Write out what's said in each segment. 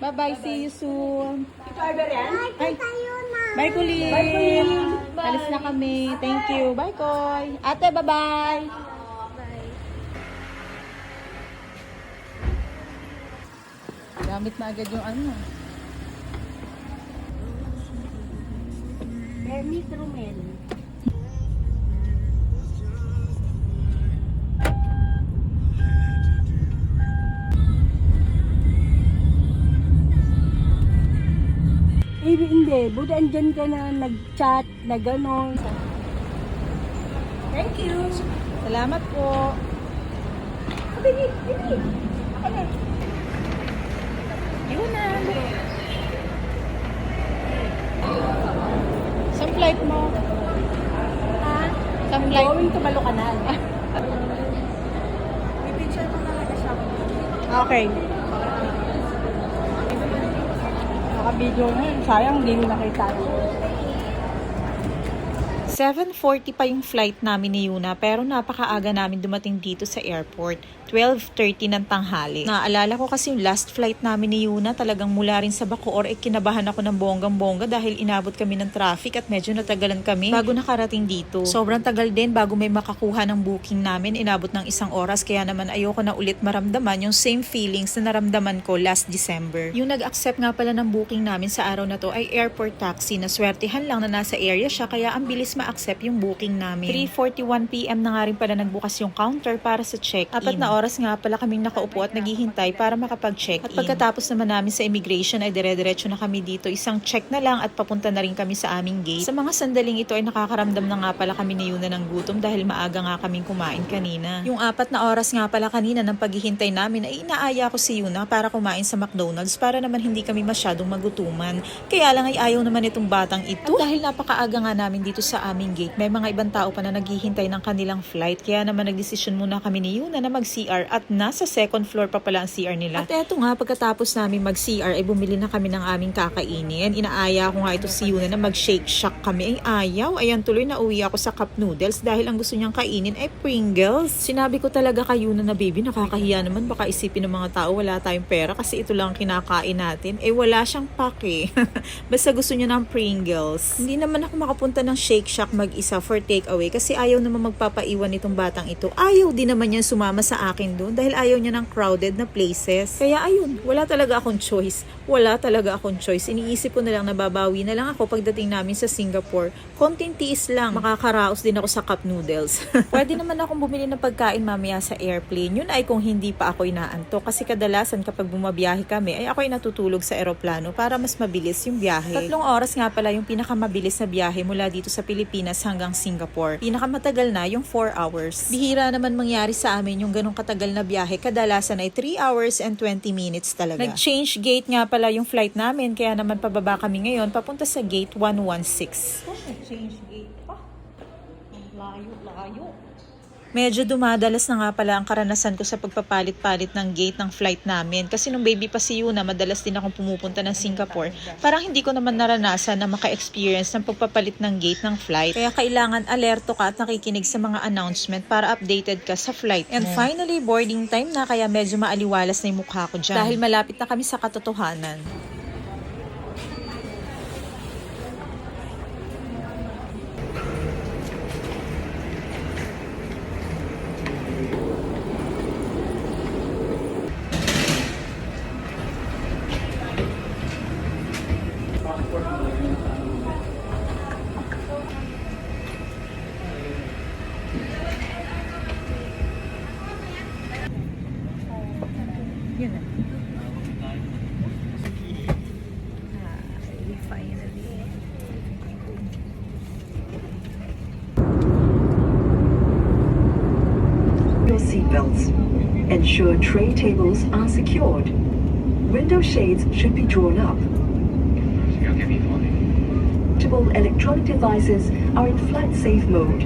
Bye-bye. See you soon. Ito order yan? Ay, bye, Kulin. Alis na kami. Thank you. Bye, Koy. Ate, bye-bye. Gamit na agad yung ano. Hermes Romel. Hindi. Buti andyan ka na nag-chat, na gano'n. Thank you. Salamat po. Bili. Okay na. Yun na. Saan flight mo? Ha? Saan flight? Going to Balocanan. May picture ko talaga siya. Okay. Naka-video na yun. Sayang, hindi mo nakita. 7:40 pa yung flight namin ni Yuna pero napakaaga namin dumating dito sa airport. 12:30 ng tanghali. Naalala ko kasi yung last flight namin ni Yuna talagang mula rin sa Bacoor kinabahan ako ng bonggang-bongga dahil inabot kami ng traffic at medyo natagalan kami bago nakarating dito. Sobrang tagal din bago may makakuha ng booking namin. Inabot ng 1 oras kaya naman ayoko na ulit maramdaman yung same feelings na naramdaman ko last December. Yung nag-accept nga pala ng booking namin sa araw na to ay airport taxi na swertihan lang na nasa area siya kaya ang bilis ma-accept yung booking namin. 3:41 PM na nga rin pala nagbukas yung counter para sa check-in. 4 na oras nga pala kaming nakaupo at naghihintay para makapag-check-in. At pagkatapos naman namin sa immigration ay dire-diretso na kami dito. Isang check na lang at papunta na rin kami sa aming gate. Sa mga sandaling ito ay nakakaramdam na nga pala kami ni Yuna ng gutom dahil maaga nga kaming kumain kanina. Yung 4 na oras nga pala kanina ng paghihintay namin ay inaaya ko si Yuna para kumain sa McDonald's para naman hindi kami masyadong magutuman. Kaya lang ay ayaw naman itong batang ito. At dahil napakaaga nga namin dito sa aming gate, may mga ibang tao pa na naghihintay ng kanilang flight. Kaya naman nagdesisyon muna kami ni Yuna na mag-CR at nasa second floor pa pala ang CR nila. At eto nga, pagkatapos namin mag-CR ay bumili na kami ng aming kakainin. Inaaya ko nga ito si Yuna na mag-shake shack kami. Ay ayaw. Ayan tuloy na uwi ako sa cup noodles dahil ang gusto niyang kainin ay Pringles. Sinabi ko talaga kay Yuna na baby, nakakahiya naman. Baka isipin ng mga tao wala tayong pera kasi ito lang ang kinakain natin. Eh wala siyang pake. Basta gusto niya ng Pringles. Hindi naman ako makapunta ng Shake Shack mag-isa for takeaway kasi ayaw naman magpapaiwan itong batang ito. Ayaw din naman niya sumama sa akin doon dahil ayaw niya ng crowded na places. Kaya ayun, wala talaga akong choice. Iniisip ko na lang na babawi na lang ako pagdating namin sa Singapore. Konting tiis lang. Makakaraos din ako sa cup noodles. Pwede naman akong bumili ng pagkain mamaya sa airplane. Yun ay kung hindi pa ako inaantok. Kasi kadalasan kapag bumabiyahe kami ay ako'y natutulog sa eroplano para mas mabilis yung biyahe. 3 oras nga pala yung pinakamabilis na biyahe mula dito sa Pilipinas hanggang Singapore. Pinakamatagal na yung 4 hours. Bihira naman mangyari sa amin yung ganong katagal na biyahe. Kadalasan ay 3 hours and 20 minutes talaga. Nag-change gate nga pala yung flight namin kaya naman pababa kami ngayon papunta sa gate 116. Change gate pa. Layo. Medyo dumadalas na nga pala ang karanasan ko sa pagpapalit-palit ng gate ng flight namin. Kasi nung baby pa si Yuna, madalas din akong pumupunta ng Singapore. Parang hindi ko naman naranasan na maka-experience ng pagpapalit ng gate ng flight. Kaya kailangan alerto ka at nakikinig sa mga announcement para updated ka sa flight. And finally, boarding time na kaya medyo maaliwalas na yung mukha ko dyan. Dahil malapit na kami sa katotohanan. Yun na. Finally. Your seatbelts. Ensure tray tables are secured. Window shades should be drawn up. Portable electronic devices are in flight safe mode.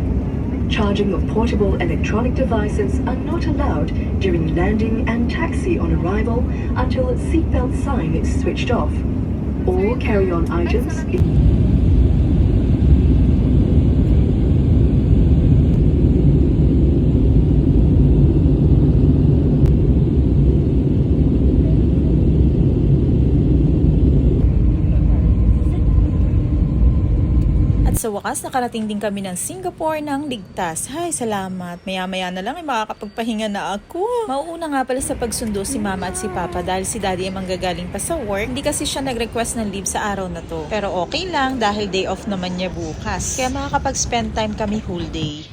Charging of portable electronic devices are not allowed during landing and taxi on arrival until seatbelt sign is switched off. All carry-on items Sa wakas, nakarating din kami ng Singapore ng ligtas. Hay, salamat. Maya-maya na lang ay makakapagpahinga na ako. Mauuna nga pala sa pagsundo si Mama at si Papa dahil si Daddy ay manggagaling pa sa work. Hindi kasi siya nag-request ng leave sa araw na to. Pero okay lang dahil day off naman niya bukas. Kaya makakapag-spend time kami whole day.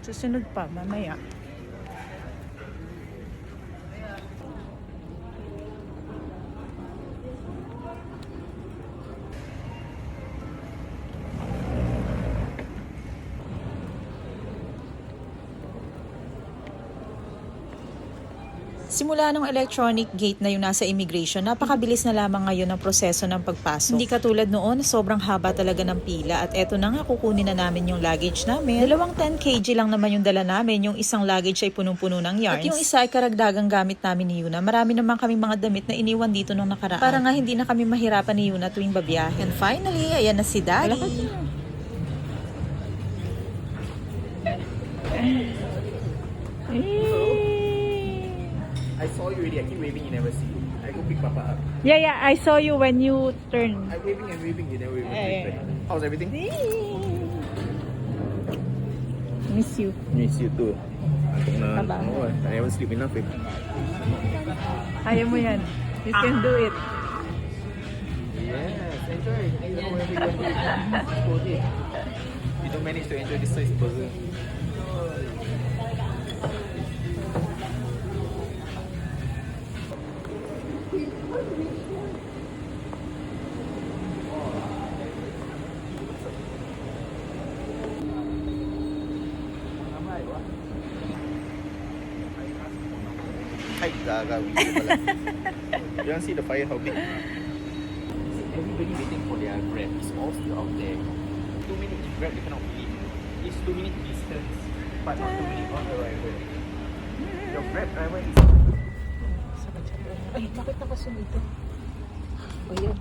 Susunod pa, mamaya. Simula ng electronic gate na yung nasa immigration, napakabilis na lamang ngayon ang proseso ng pagpasok. Hindi katulad noon, sobrang haba talaga ng pila at eto na nga kukunin na namin yung luggage namin. 10 kg lang naman yung dala namin, yung isang luggage ay punong-puno ng yarns. At yung isa ay karagdagang gamit namin ni Yuna. Marami naman kami mga damit na iniwan dito nung nakaraan. Para nga hindi na kami mahirapan ni Yuna tuwing babiyahe. And finally, ayan na si Daddy. I saw you already. I keep waving, you never see. I go pick Papa up. Yeah, I saw you when you turn. I'm waving and waving, you never even Yeah. How's everything? Miss you. Miss you too. Baba. I never sleep enough. Kaya mo yan. You can do it. Yes, enjoy. You don't manage to enjoy this size burger. Ay, gagawin ko pala. You want to see the fire how big? Everybody waiting for their Grab. It's all still out there. 2 minutes Grab, they cannot leave. It's 2 minute distance, but not 2 minutes on arrival. Your Grab driver is... Ay, bakit nakasunod ito? O yun.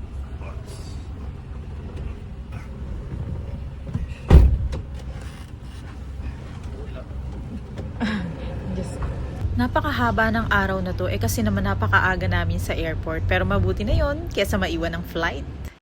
Napakahaba ng araw na to kasi naman napakaaga namin sa airport pero mabuti na yon kesa maiwan ng flight.